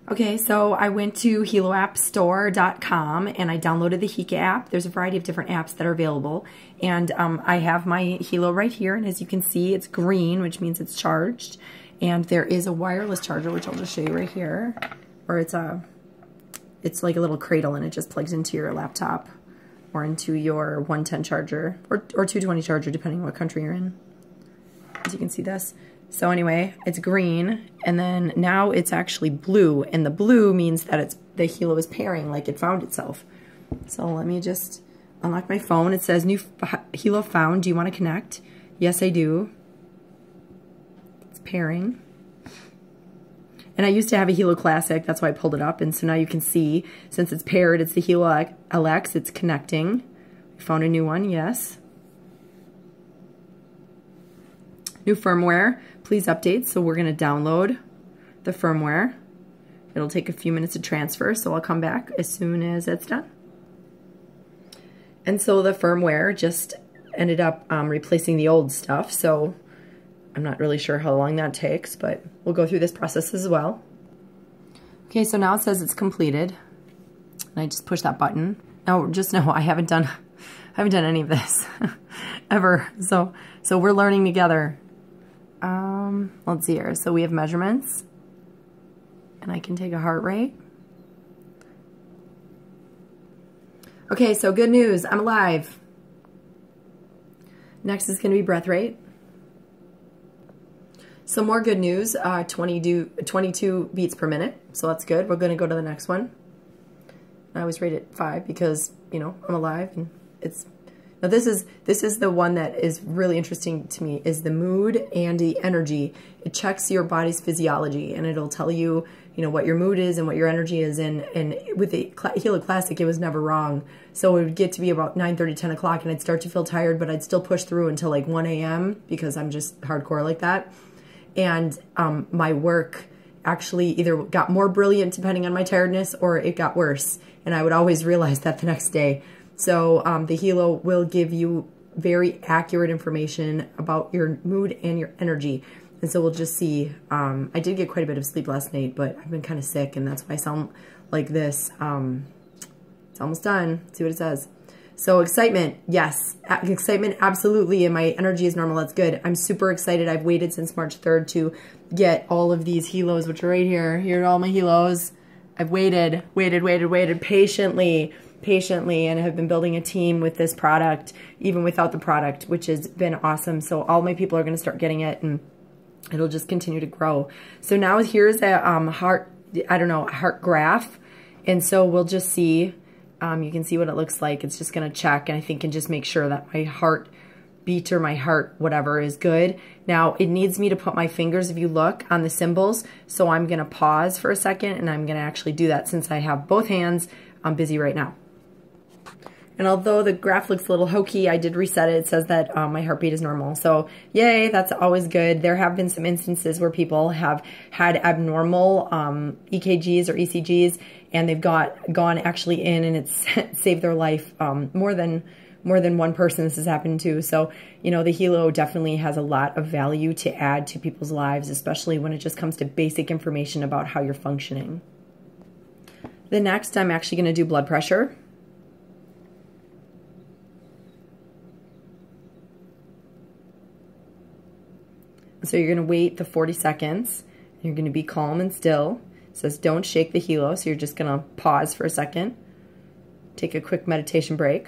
Okay, so I went to heloappstore.com and I downloaded the Hika app. There's a variety of different apps that are available. And I have my Helo right here. And as you can see, it's green, which means it's charged. And there is a wireless charger, which I'll just show you right here. Or it's like a little cradle and it just plugs into your laptop or into your 110 charger or 220 charger, depending on what country you're in. As you can see this. So anyway, it's green, and then now it's actually blue, and the blue means that the Helo is pairing, like it found itself. So let me just unlock my phone. It says, new Helo found, do you want to connect? Yes, I do. It's pairing. And I used to have a Helo Classic, that's why I pulled it up, and so now you can see, since it's paired, it's the Helo LX, it's connecting. We found a new one, yes. New firmware, please update. So we're going to download the firmware. It'll take a few minutes to transfer, so I'll come back as soon as it's done. And so the firmware just ended up replacing the old stuff, so I'm not really sure how long that takes, but we'll go through this process as well. Okay, so now it says it's completed, and I just push that button. Now, just know I haven't done any of this ever, so we're learning together. Let's see here. So we have measurements, and I can take a heart rate. Okay, so good news, I'm alive. Next is going to be breath rate. Some more good news, 22 beats per minute, so that's good. We're going to go to the next one. I always rate it 5 because, you know, I'm alive, and it's... Now this is the one that is really interesting to me, is the mood and the energy. It checks your body's physiology, and it'll tell you, you know, what your mood is and what your energy is. And with the Helo Classic, it was never wrong. So it would get to be about 9:30, 10 o'clock, and I'd start to feel tired, but I'd still push through until like 1 a.m. because I'm just hardcore like that. And my work actually either got more brilliant depending on my tiredness, or it got worse. And I would always realize that the next day. So the Helo will give you very accurate information about your mood and your energy. And so we'll just see. I did get quite a bit of sleep last night, but I've been kind of sick, and that's why I sound like this. It's almost done. Let's see what it says. So excitement, yes. Excitement, absolutely, and my energy is normal. That's good. I'm super excited. I've waited since March 3rd to get all of these Helos, which are right here. Here are all my Helos. I've waited patiently, and have been building a team with this product, even without the product, which has been awesome. So all my people are going to start getting it, and it'll just continue to grow. So now here's a heart graph, and so we'll just see. You can see what it looks like. It's just going to check, and I think, and just make sure that my heart beat or my heart whatever is good. Now it needs me to put my fingers, if you look, on the symbols. So I'm going to pause for a second, and I'm going to actually do that since I have both hands. I'm busy right now. And although the graph looks a little hokey, I did reset it. It says that my heartbeat is normal. So yay, that's always good. There have been some instances where people have had abnormal EKGs or ECGs, and they've gone actually in, and it's saved their life. More than one person this has happened to. So, you know, the Helo definitely has a lot of value to add to people's lives, especially when it just comes to basic information about how you're functioning. The next, I'm actually going to do blood pressure. So you're going to wait the 40 seconds. You're going to be calm and still. It says don't shake the Helo, so you're just going to pause for a second. Take a quick meditation break.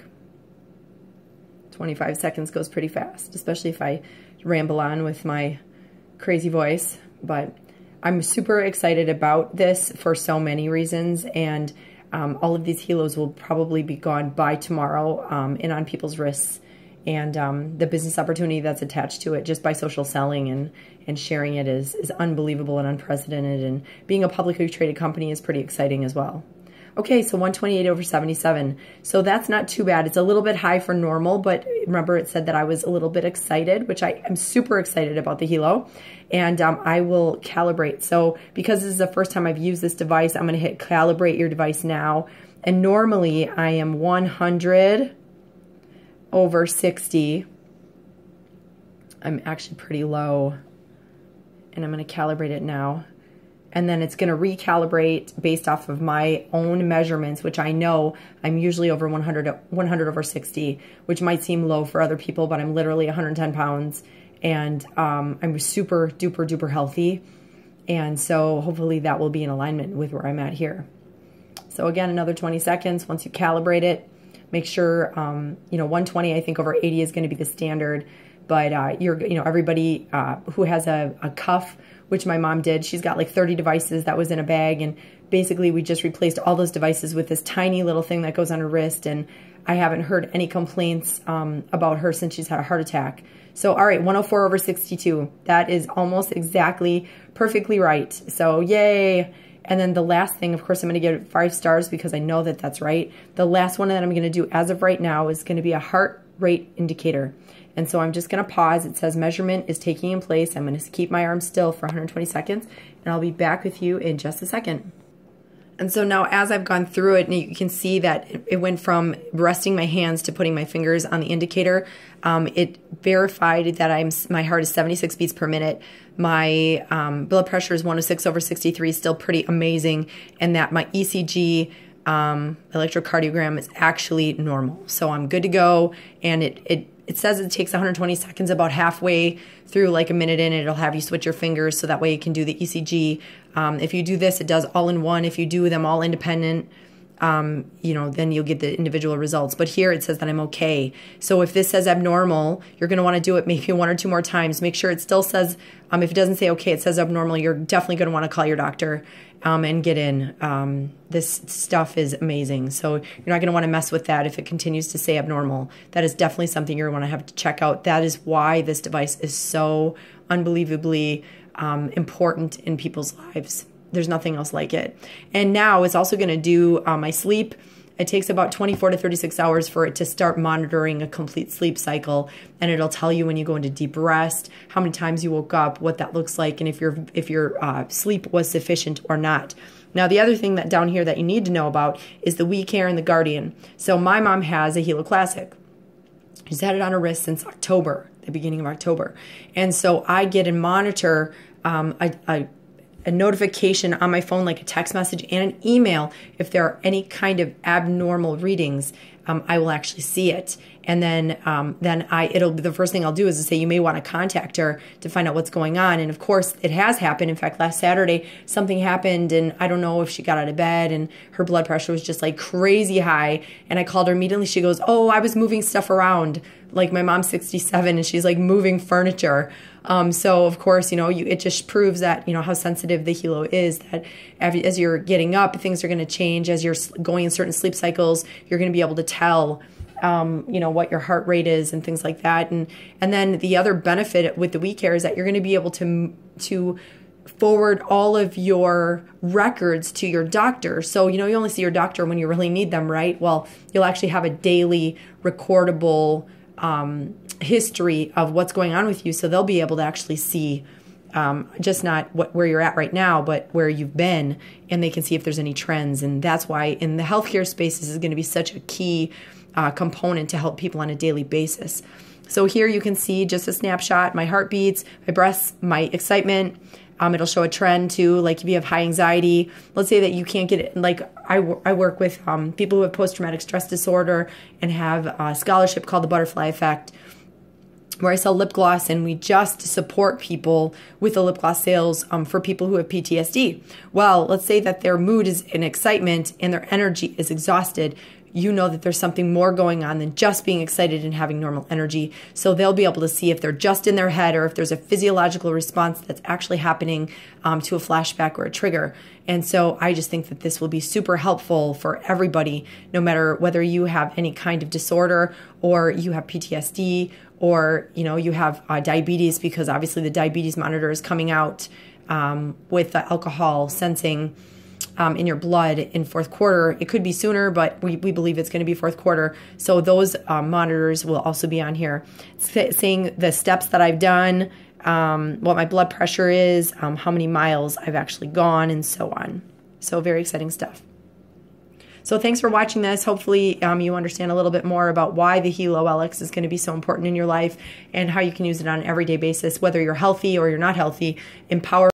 25 seconds goes pretty fast, especially if I ramble on with my crazy voice. But I'm super excited about this for so many reasons, and all of these Helos will probably be gone by tomorrow and on people's wrists. And the business opportunity that's attached to it just by social selling and sharing it is unbelievable and unprecedented. And being a publicly traded company is pretty exciting as well. Okay, so 128/77. So that's not too bad. It's a little bit high for normal, but remember it said that I was a little bit excited, which I am super excited about the Helo. And I will calibrate. So because this is the first time I've used this device, I'm going to hit calibrate your device now. And normally I am 100/60. I'm actually pretty low, and I'm going to calibrate it now and then it's going to recalibrate based off of my own measurements, which I know I'm usually over 100 over 60, which might seem low for other people, but I'm literally 110 pounds, and I'm super duper duper healthy. And so hopefully that will be in alignment with where I'm at here. So again, another 20 seconds. Once you calibrate it, make sure, 120, I think over 80 is going to be the standard. But everybody who has a cuff, which my mom did, she's got like 30 devices that was in a bag. And basically we just replaced all those devices with this tiny little thing that goes on her wrist. And I haven't heard any complaints about her since she's had a heart attack. So, all right, 104 over 62. That is almost exactly perfectly right. So, yay. And then the last thing, of course, I'm going to give it 5 stars because I know that that's right. The last one that I'm going to do as of right now is going to be a heart rate indicator. And so I'm just going to pause. It says measurement is taking in place. I'm going to keep my arm still for 120 seconds, and I'll be back with you in just a second. And so now as I've gone through it, and you can see that it went from resting my hands to putting my fingers on the indicator. It verified that my heart is 76 beats per minute. My blood pressure is 106 over 63, still pretty amazing. And that my ECG electrocardiogram is actually normal. So I'm good to go. And it says it takes 120 seconds, about halfway through, like a minute in, it'll have you switch your fingers so that way you can do the ECG. If you do this, it does all in one. If you do them all independent, then you'll get the individual results. But here it says that I'm okay. So if this says abnormal, you're going to want to do it maybe 1 or 2 more times. Make sure it still says, if it doesn't say okay, it says abnormal, you're definitely going to want to call your doctor and get in. This stuff is amazing. So you're not going to want to mess with that if it continues to say abnormal. That is definitely something you're going to have to check out. That is why this device is so unbelievably important in people's lives. There's nothing else like it. And now it's also going to do my sleep. It takes about 24 to 36 hours for it to start monitoring a complete sleep cycle, and it'll tell you when you go into deep rest, how many times you woke up, what that looks like, and if your sleep was sufficient or not. Now, the other thing that down here that you need to know about is the We Care and the Guardian. So my mom has a Helo Classic. She's had it on her wrist since October, the beginning of October. And so I get and monitor a notification on my phone, like a text message and an email. If there are any kind of abnormal readings, I will actually see it. And then it'll be the first thing I'll do is to say, you may want to contact her to find out what's going on. And of course it has happened. In fact, last Saturday, something happened, and I don't know if she got out of bed and her blood pressure was just like crazy high. And I called her immediately. She goes, oh, I was moving stuff around. Like, my mom's 67 and she's like moving furniture. So of course, it just proves that, how sensitive the Helo is, that as you're getting up, things are going to change. As you're going in certain sleep cycles, you're going to be able to tell, what your heart rate is and things like that. And then the other benefit with the We Care is that you're going to be able to forward all of your records to your doctor. So, you only see your doctor when you really need them, right? Well, you'll actually have a daily recordable history of what's going on with you, so they'll be able to actually see just not where you're at right now, but where you've been, and they can see if there's any trends. And that's why in the healthcare space, this is going to be such a key component to help people on a daily basis. So here you can see just a snapshot, my heartbeats, my breaths, my excitement. It'll show a trend too, like if you have high anxiety. Let's say that you can't get it. Like I work with people who have post-traumatic stress disorder and have a scholarship called the Butterfly Effect, where I sell lip gloss, and we just support people with the lip gloss sales for people who have PTSD. Well, let's say that their mood is in excitement and their energy is exhausted. You know that there's something more going on than just being excited and having normal energy. So they'll be able to see if they're just in their head or if there's a physiological response that's actually happening to a flashback or a trigger. And so I just think that this will be super helpful for everybody, no matter whether you have any kind of disorder or you have PTSD or you have diabetes, because obviously the diabetes monitor is coming out with the alcohol sensing in your blood in fourth quarter. It could be sooner, but we believe it's going to be fourth quarter. So those monitors will also be on here, saying the steps that I've done, what my blood pressure is, how many miles I've actually gone, and so on. So very exciting stuff. So thanks for watching this. Hopefully you understand a little bit more about why the Helo LX is going to be so important in your life and how you can use it on an everyday basis, whether you're healthy or you're not healthy. Empower